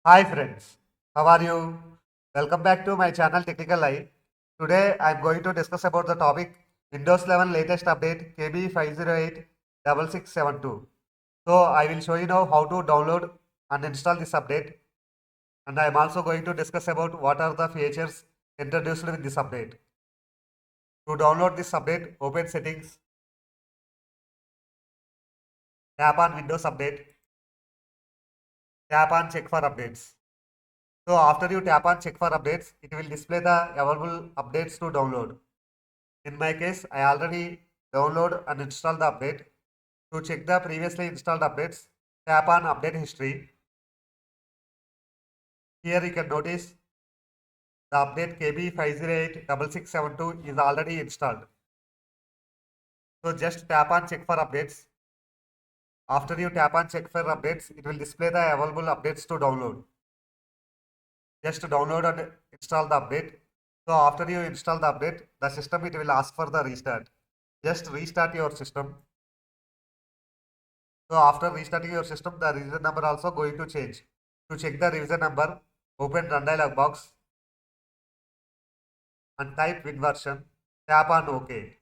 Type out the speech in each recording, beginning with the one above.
Hi friends, how are you? Welcome back to my channel Technical Eye. Today I am going to discuss about the topic Windows 11 latest update KB5086672. So I will show you now how to download and install this update, and I am also going to discuss about what are the features introduced with this update. To download this update, open settings, tap on Windows Update, tap on check for updates. So after you tap on check for updates, it will display the available updates to download. In my case, I already download and install the update. To check the previously installed updates, tap on update history. Here you can notice the update KB5086672 is already installed. So just tap on check for updates. After you tap on check for updates, it will display the available updates to download. Just download and install the update. So after you install the update, the system it will ask for the restart. Just restart your system. So after restarting your system, the revision number also going to change. To check the revision number, open Run Dialog box and type Win version. Tap on OK.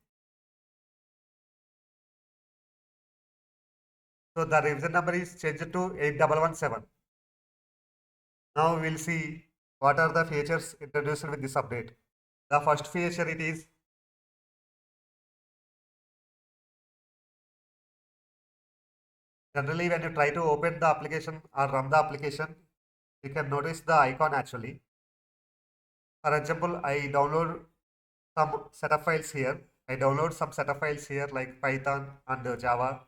So the revision number is changed to 8117. Now we will see what are the features introduced with this update. The first feature it is generally when you try to open the application or run the application, you can notice the icon actually. For example, I download some setup files here. I download some setup files here like Python and Java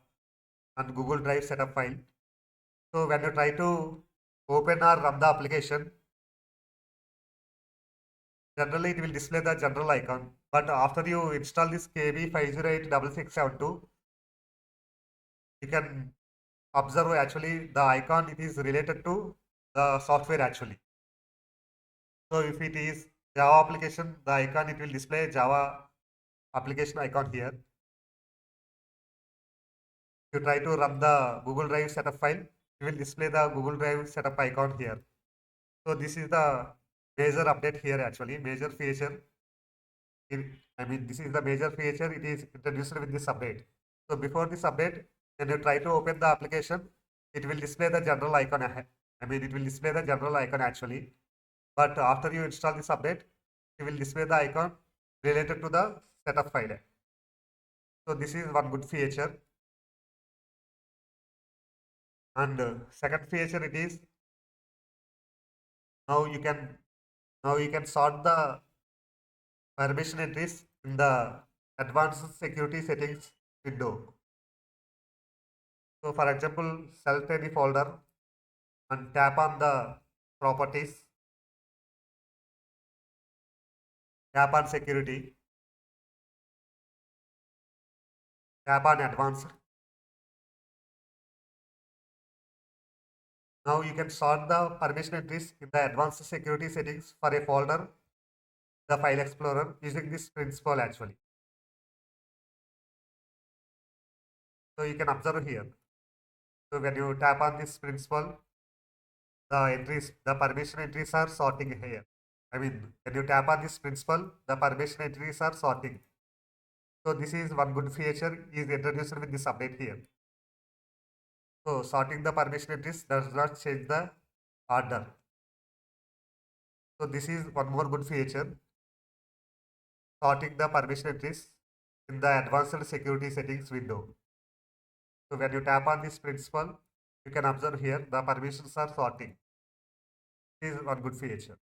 and Google Drive setup file. So when you try to open or run the application, generally it will display the general icon. But after you install this KB5086672, you can observe actually the icon it is related to the software actually. So if it is Java application, the icon it will display Java application icon here. If you try to run the Google Drive setup file, it will display the Google Drive setup icon here. So this is the major update here actually, major feature. This is the major feature it is introduced with this update. So before this update, when you try to open the application, it will display the general icon. It will display the general icon actually. But after you install this update, it will display the icon related to the setup file. So this is one good feature. And second feature it is now you can sort the permission entries in the advanced security settings window. So for example, select any folder and tap on the properties, tap on security, tap on advanced. Now you can sort the permission entries in the advanced security settings for a folder, the file explorer using this principle actually. So you can observe here. So when you tap on this principle, the permission entries are sorting here. When you tap on this principle, the permission entries are sorting. So this is one good feature is introduced with this update here. So sorting the permission entries does not change the order. So this is one more good feature. Sorting the permission entries in the advanced security settings window. So when you tap on this principle, you can observe here the permissions are sorting. This is one good feature.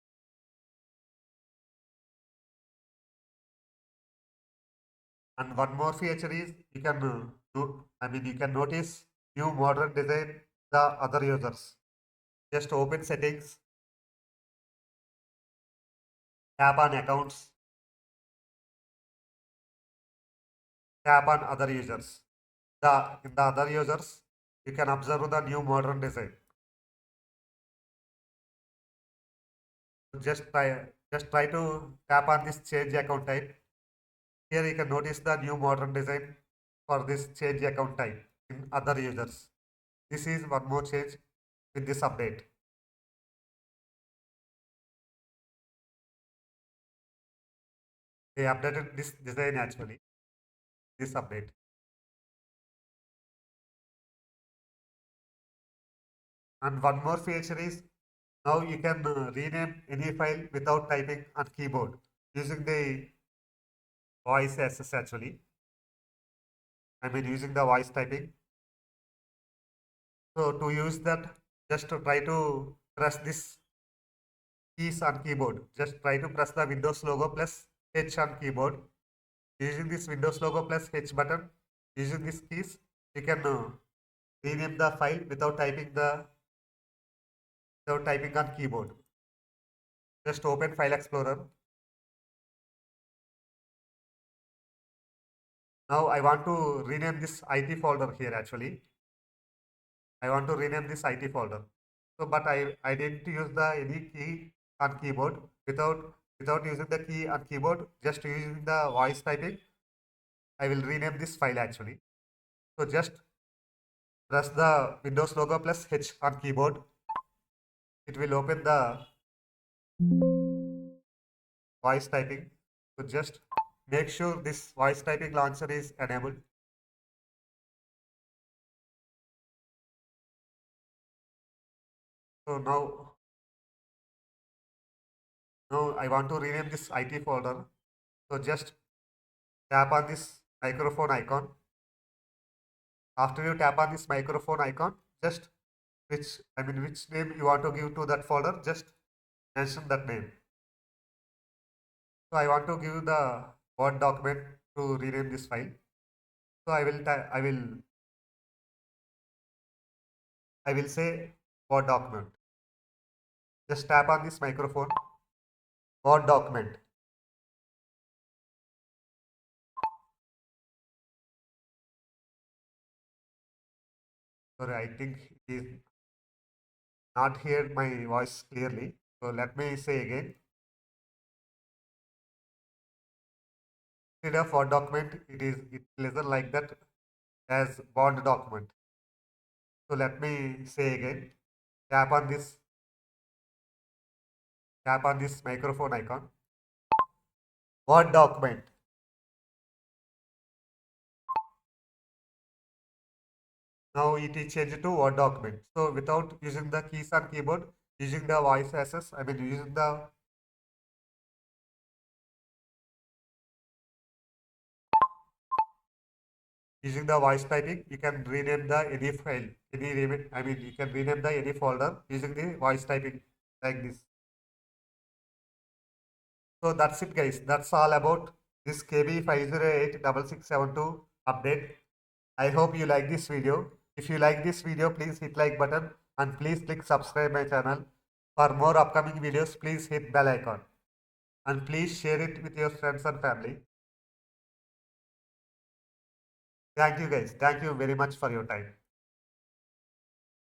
And one more feature is you can you can notice new modern design the other users. Just open settings, tap on accounts, tap on other users. In the other users, you can observe the new modern design. Just try to tap on this change account type. Here you can notice the new modern design for this change account type in other users. This is one more change with this update. They updated this design actually, this update. And one more feature is now you can rename any file without typing on keyboard using the voice access actually. I mean using the voice typing. So to use that, just to try to press this keys on keyboard. Just try to press the Windows logo plus H on keyboard. Using this Windows logo plus H button, using these keys, you can rename the file without typing on keyboard. Just open File Explorer. Now I want to rename this IT folder here actually. I want to rename this IT folder. So, but I didn't use the any key on keyboard without using the key on keyboard. Just using the voice typing, I will rename this file actually. So just press the Windows logo plus H on keyboard. It will open the voice typing. So just make sure this voice typing launcher is enabled. So now I want to rename this IT folder. So just tap on this microphone icon. After you tap on this microphone icon, just which name you want to give to that folder, just mention that name. So I want to give the Word document to rename this file. So I will say Word document. Just tap on this microphone, Word document. Sorry, I think it is not heard my voice clearly. So let me say again. Instead of Word document, it listen like that as Word document. So let me say again. Tap on this microphone icon. Word document. Now it is changed to Word document. So without using the keys on keyboard, using the voice access, using the voice typing, you can rename the any file, you can rename the any folder using the voice typing like this. So that's it guys. That's all about this KB5086672 update. I hope you like this video. If you like this video, please hit like button and please click subscribe my channel. For more upcoming videos, please hit bell icon and please share it with your friends and family. Thank you guys. Thank you very much for your time.